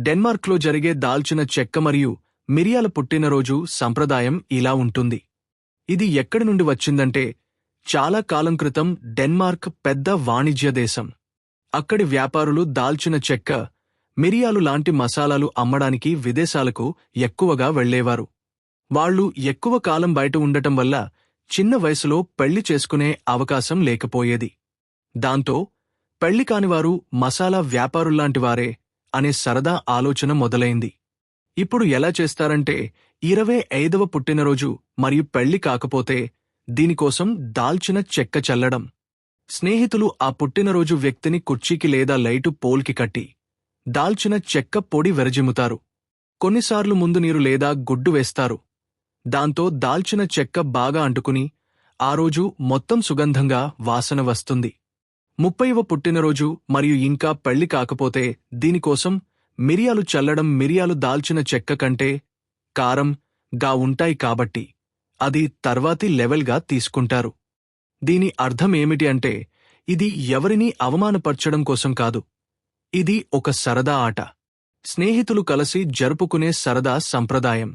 డెన్మార్క్లో జరిగే దాల్చిన చెక్క మరియు మిరియాల పుట్టినరోజు సంప్రదాయం ఇలా ఉంటుంది. ఇది ఎక్కడి నుండి వచ్చిందంటే, చాలా కాలం క్రితం డెన్మార్క్ పెద్ద వాణిజ్య దేశం. అక్కడి వ్యాపారులు దాల్చిన చెక్క, మిరియాలు లాంటి మసాలాలు అమ్మడానికి విదేశాలకు ఎక్కువగా వెళ్లేవారు. వాళ్లు ఎక్కువ కాలం బయట ఉండటం వల్ల చిన్న వయసులో పెళ్లి చేసుకునే అవకాశం లేకపోయేది. దాంతో పెళ్లి కానివారు మసాలా వ్యాపారుల్లాంటివారే అనే సరదా ఆలోచన మొదలైంది. ఇప్పుడు ఎలా చేస్తారంటే, 25వ పుట్టినరోజు మరియు పెళ్లి కాకపోతే దీనికోసం దాల్చిన చెక్క చల్లడం. స్నేహితులు ఆ పుట్టినరోజు వ్యక్తిని కుర్చీకి లేదా లైటు పోల్కి కట్టి దాల్చిన చెక్క పొడి వెరజిమ్ముతారు. కొన్నిసార్లు ముందు నీరు లేదా గుడ్డు వేస్తారు. దాంతో దాల్చిన చెక్క బాగా అంటుకుని ఆ రోజు మొత్తం సుగంధంగా వాసన వస్తుంది. 30వ పుట్టినరోజు మరియు ఇంకా పెళ్లి కాకపోతే దీనికోసం మిరియాలు చల్లడం. మిరియాలు దాల్చిన చెక్క కంటే కారంగా ఉంటాయి కాబట్టి అది తర్వాతి లెవెల్గా తీసుకుంటారు. దీని అర్థం ఏమిటి అంటే, ఇది ఎవరినీ అవమానపరచడం కోసం కాదు. ఇది ఒక సరదా ఆట. స్నేహితులు కలిసి జరుపుకునే సరదా సంప్రదాయం.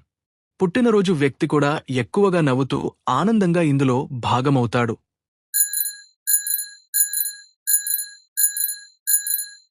పుట్టినరోజు వ్యక్తి కూడా ఎక్కువగా నవ్వుతూ ఆనందంగా ఇందులో భాగమవుతాడు.